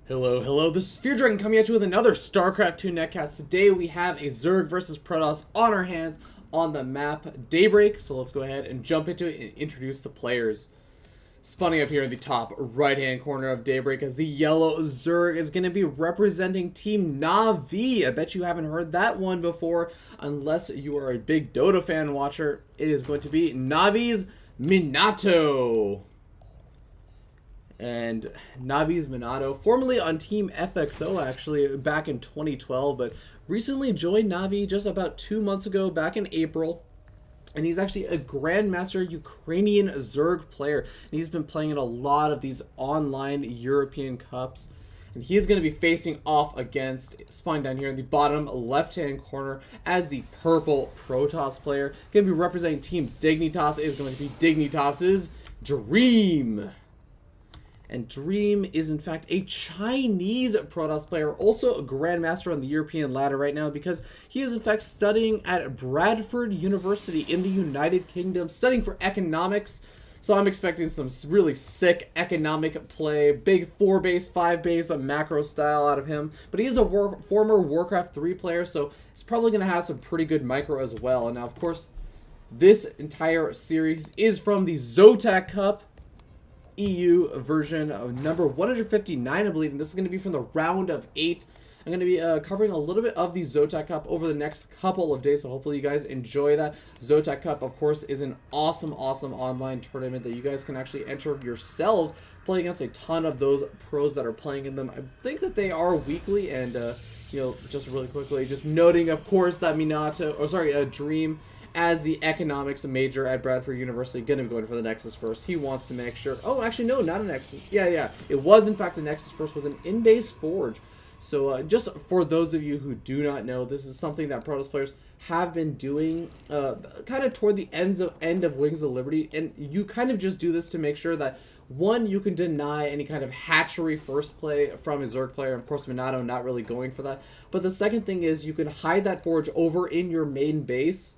Hello, hello, this is Fear Dragon coming at you with another StarCraft 2 netcast. Today we have a Zerg versus Protoss on our hands on the map Daybreak. So let's go ahead and jump into it and introduce the players. Spawning up here in the top right-hand corner of Daybreak as the yellow Zerg is going to be representing Team Na'Vi. I bet you haven't heard that one before unless you are a big Dota fan watcher. It is going to be Na'ViMinato. And Na'ViMinato, formerly on Team FXO actually back in 2012, but recently joined Na'Vi just about 2 months ago, back in April. And he's actually a Grandmaster Ukrainian Zerg player. And he's been playing in a lot of these online European Cups. And he is going to be facing off against, spawning down here in the bottom left-hand corner, as the purple Protoss player. Going to be representing Team Dignitas. It is going to be Dignitas's Dream. And Dream is, in fact, a Chinese Protoss player, also a Grandmaster on the European ladder right now, because he is, in fact, studying at Bradford University in the United Kingdom, studying for economics. So I'm expecting some really sick economic play, big 4-base, 5-base, macro style out of him. But he is a former Warcraft 3 player, so he's probably going to have some pretty good micro as well. And now, of course, this entire series is from the ZOTAC Cup EU version of number 159, I believe, and this is going to be from the round of 8. I'm going to be covering a little bit of the ZOTAC Cup over the next couple of days, so hopefully you guys enjoy that. ZOTAC Cup, of course, is an awesome online tournament that you guys can actually enter yourselves, play against a ton of those pros that are playing in them. I think that they are weekly, and, you know, just really quickly, just noting, of course, that Dream, as the economics major at Bradford University, going to be going for the Nexus first. He wants to make sure... Oh, actually, no, not a Nexus. Yeah. It was, in fact, a Nexus first with an in-base Forge. So, just for those of you who do not know, this is something that Protoss players have been doing kind of toward the end of Wings of Liberty. And you kind of just do this to make sure that, one, you can deny any kind of hatchery first play from a Zerg player. Of course, Minato not really going for that. But the second thing is you can hide that Forge over in your main base,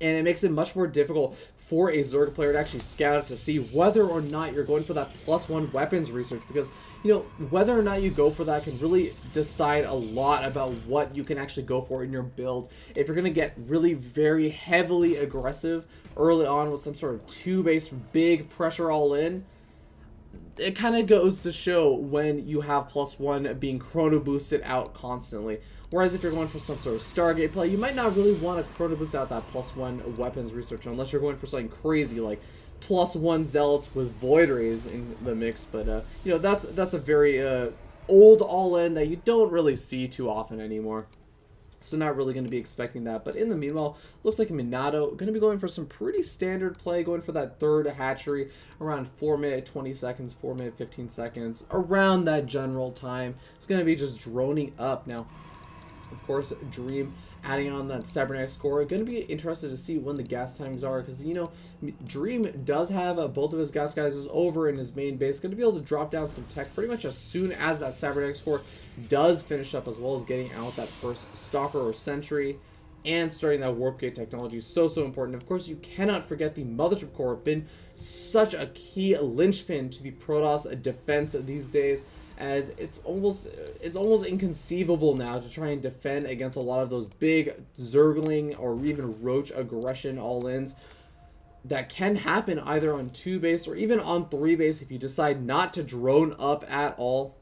and it makes it much more difficult for a Zerg player to actually scout out to see whether or not you're going for that +1 weapons research. Because, you know, whether or not you go for that can really decide a lot about what you can actually go for in your build. If you're going to get really very heavily aggressive early on with some sort of 2-base big pressure all in, it kind of goes to show when you have +1 being chrono boosted out constantly. Whereas if you're going for some sort of Stargate play, you might not really want to chrono boost out that +1 weapons research unless you're going for something crazy like +1 Zealots with Void Rays in the mix. But you know, that's a very old all-in that you don't really see too often anymore. So not really going to be expecting that. But in the meanwhile, looks like Minato going to be going for some pretty standard play, going for that third hatchery around 4 minute 20 seconds, 4 minute 15 seconds, around that general time. It's going to be just droning up. Now, of course, Dream adding on that cybernetics core. Going to be interested to see when the gas times are, because, you know, Dream does have both of his gas geysers over in his main base. Going to be able to drop down some tech pretty much as soon as that cybernetics core does finish up, as well as getting out that first Stalker or Sentry and starting that Warp Gate technology. So important. Of course, you cannot forget the Mothership core. Been such a key linchpin to the Protoss defense these days, as it's almost inconceivable now to try and defend against a lot of those big Zergling or even Roach aggression all-ins that can happen either on 2-base or even on 3-base if you decide not to drone up at all.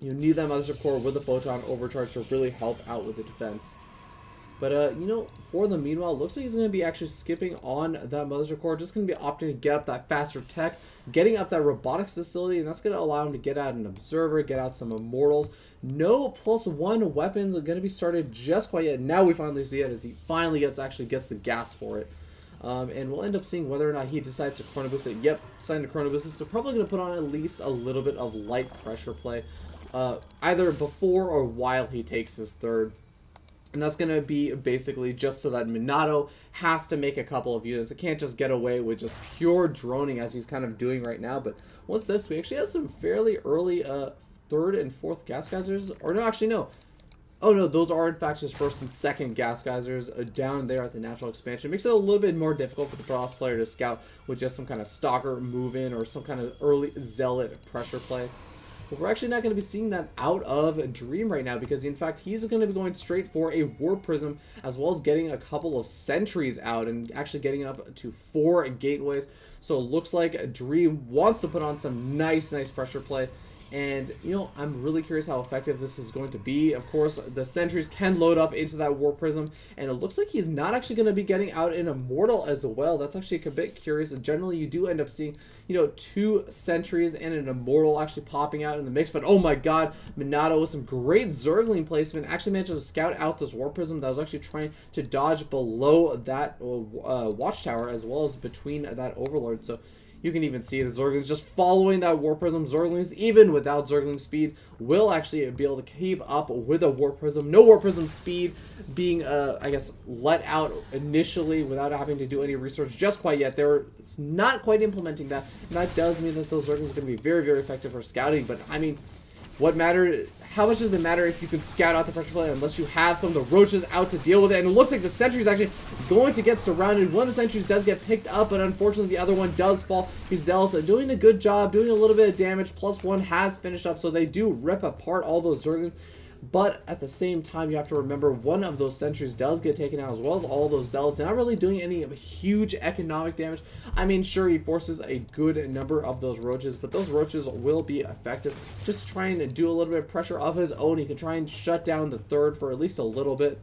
You need that Mothership core with a Photon Overcharge to really help out with the defense. But, you know, for the meanwhile, it looks like he's going to be actually skipping on that Mothership core. Just going to be opting to get up that faster tech, getting up that robotics facility, and that's going to allow him to get out an Observer, get out some Immortals. No +1 weapons are going to be started just quite yet. Now we finally see it as he finally gets the gas for it. And we'll end up seeing whether or not he decides to chrono boost it. Yep, deciding to chrono boost it. So probably going to put on at least a little bit of light pressure play, either before or while he takes his third. And that's going to be basically just so that Minato has to make a couple of units. It can't just get away with just pure droning as he's kind of doing right now. But what's this? We actually have some fairly early third and fourth gas geysers. Or no, actually no. Oh no, those are in fact just first and second gas geysers down there at the natural expansion. It makes it a little bit more difficult for the Protoss player to scout with just some kind of Stalker move in or some kind of early Zealot pressure play. But we're actually not going to be seeing that out of Dream right now, because in fact he's going to be going straight for a Warp Prism, as well as getting a couple of sentries out and actually getting up to 4 gateways. So it looks like Dream wants to put on some nice pressure play. And, you know, I'm really curious how effective this is going to be. Of course, the sentries can load up into that Warp Prism, and it looks like he's not actually going to be getting out an Immortal as well. That's actually a bit curious. And generally, you do end up seeing, you know, 2 sentries and an Immortal actually popping out in the mix. But, oh my god, Minato with some great Zergling placement actually managed to scout out this Warp Prism that was actually trying to dodge below that Watchtower, as well as between that Overlord. So you can even see the Zerglings just following that Warp Prism. Zerglings, even without Zergling speed, will actually be able to keep up with a Warp Prism. No Warp Prism speed being, I guess, let out initially without having to do any research just quite yet. It's not quite implementing that, and that does mean that those Zerglings are going to be very effective for scouting. But, I mean, what matter? How much does it matter if you can scout out the pressure play unless you have some of the roaches out to deal with it? And it looks like the sentry is actually going to get surrounded. One of the sentries does get picked up, but unfortunately the other one does fall. He's Zealous doing a good job, doing a little bit of damage. +1 has finished up, so they do rip apart all those Zerglings. But at the same time, you have to remember one of those sentries does get taken out, as well as all those Zealots. Not really doing any huge economic damage. I mean, sure, he forces a good number of those roaches, but those roaches will be effective. Just trying to do a little bit of pressure of his own. He can try and shut down the third for at least a little bit,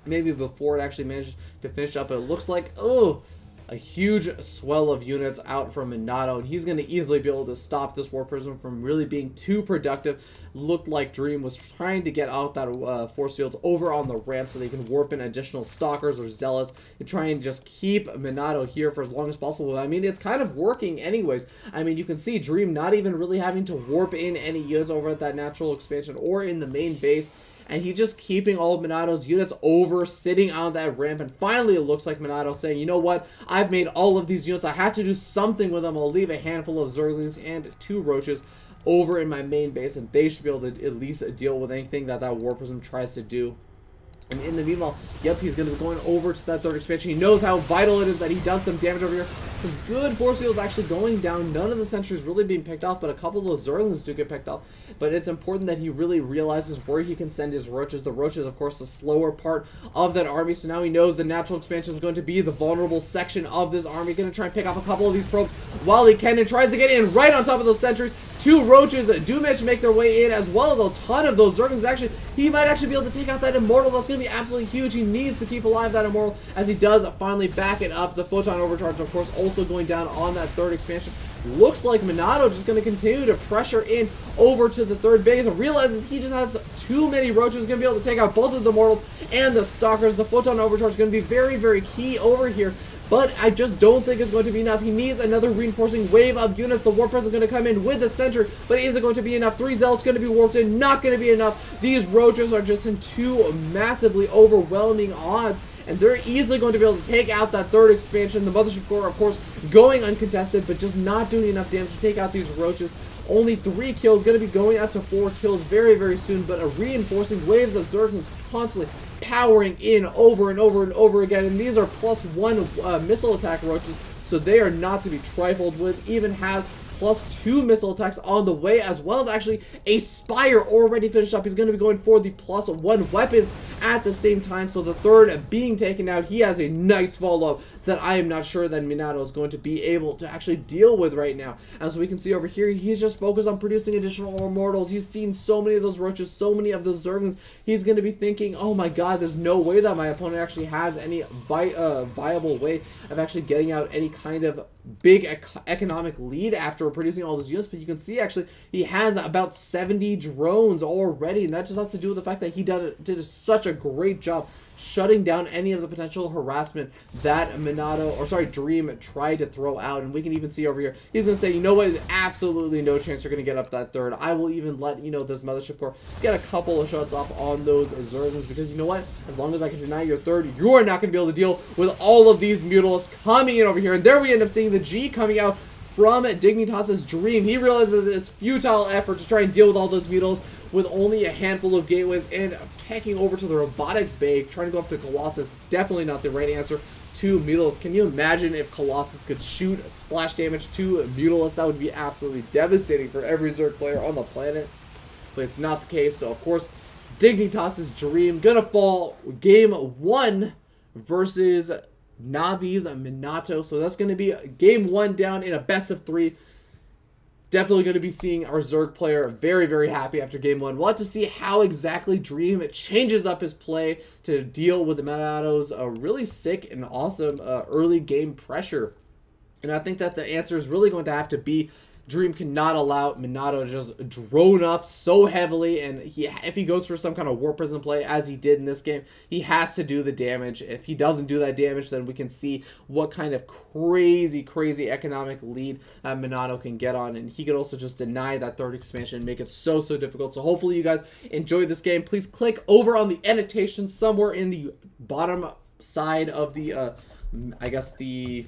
maybe before it actually manages to finish up. But it looks like, oh, a huge swell of units out from Minato, and he's going to easily be able to stop this Warp Prism from really being too productive. Looked like Dream was trying to get out that force fields over on the ramp so they can warp in additional Stalkers or Zealots and try and just keep Minato here for as long as possible. I mean, it's kind of working anyways. I mean, you can see Dream not even really having to warp in any units over at that natural expansion or in the main base. And he's just keeping all of Minato's units over, sitting on that ramp. And finally, it looks like Minato saying, you know what? I've made all of these units. I have to do something with them. I'll leave a handful of Zerglings and 2 Roaches over in my main base, and they should be able to at least deal with anything that Warp Prism tries to do. And in the meanwhile, yep, he's going to be going over to that third expansion. He knows how vital it is that he does some damage over here. Some good force fields actually going down. None of the sentries really being picked off, but a couple of those Zerglings do get picked off. But it's important that he really realizes where he can send his Roaches. The Roaches, of course, the slower part of that army. So now he knows the natural expansion is going to be the vulnerable section of this army. Going to try and pick off a couple of these probes while he can, and tries to get in right on top of those sentries. 2 Roaches do manage to make their way in, as well as a ton of those Zerglings. Actually, he might actually be able to take out that Immortal. That's going to be absolutely huge. He needs to keep alive that Immortal, as he does finally back it up. The Photon Overcharge, of course, also going down on that third expansion. Looks like Minato just going to continue to pressure in over to the third base. And realizes he just has too many Roaches. Going to be able to take out both of the Immortals and the Stalkers. The Photon Overcharge is going to be very key over here. But I just don't think it's going to be enough. He needs another reinforcing wave of units. The Warp Prism is going to come in with the center, but is it going to be enough? 3 Zealots going to be warped in, not going to be enough. These Roaches are just in 2 massively overwhelming odds, and they're easily going to be able to take out that third expansion. The Mothership Core, of course, going uncontested, but just not doing enough damage to take out these Roaches. Only 3 kills, going to be going up to 4 kills very soon, but a reinforcing waves of Zerglings constantly powering in over and over again. And these are +1 missile attack Roaches, so they are not to be trifled with. Even has +2 missile attacks on the way, as well as actually a Spire already finished up. He's going to be going for the +1 weapons at the same time. So the third being taken out, he has a nice follow-up that I am not sure that Minato is going to be able to actually deal with right now. As we can see over here, he's just focused on producing additional Immortals. He's seen so many of those Roaches, so many of those Zerglings. He's going to be thinking, oh my god, there's no way that my opponent actually has any viable way of actually getting out any kind of big economic lead after producing all those units. But you can see actually he has about 70 drones already, and that just has to do with the fact that he did such a great job shutting down any of the potential harassment that Dream tried to throw out. And we can even see over here, he's going to say, you know what, there's absolutely no chance you're going to get up that third. I will even let, you know, this Mothership Core get a couple of shots off on those Zerglings, because you know what, as long as I can deny your third, you are not going to be able to deal with all of these Mutals coming in over here. And there we end up seeing the G coming out from DignitasDreAm. He realizes it's futile effort to try and deal with all those Mutals with only a handful of gateways, and taking over to the robotics bay, trying to go up to Colossus. Definitely not the right answer to Mutalisk. Can you imagine if Colossus could shoot splash damage to Mutalisk? That would be absolutely devastating for every Zerg player on the planet. But it's not the case. So, of course, DignitasDreAm gonna fall game 1 versus Na'ViMinato. So that's going to be game 1 down in a best of 3. Definitely going to be seeing our Zerg player very, very happy after game 1. We'll have to see how exactly Dream changes up his play to deal with the Minato's really sick and awesome early game pressure. And I think that the answer is really going to have to be Dream cannot allow Minato to just drone up so heavily, and if he goes for some kind of War Prison play, as he did in this game, he has to do the damage. If he doesn't do that damage, then we can see what kind of crazy, crazy economic lead Minato can get on, and he could also just deny that 3rd expansion and make it so, so difficult. So hopefully you guys enjoyed this game. Please click over on the annotation somewhere in the bottom side of the, I guess the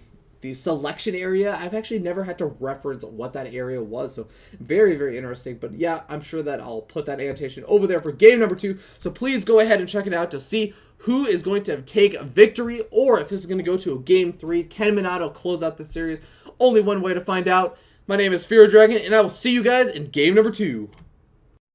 selection area. I've actually never had to reference what that area was, so very, very interesting. But yeah, I'm sure that I'll put that annotation over there for game number 2, so please go ahead and check it out to see who is going to take a victory, or if this is going to go to a game 3. Can Minato close out the series? Only one way to find out. My name is Fear Dragon, and I will see you guys in game number 2.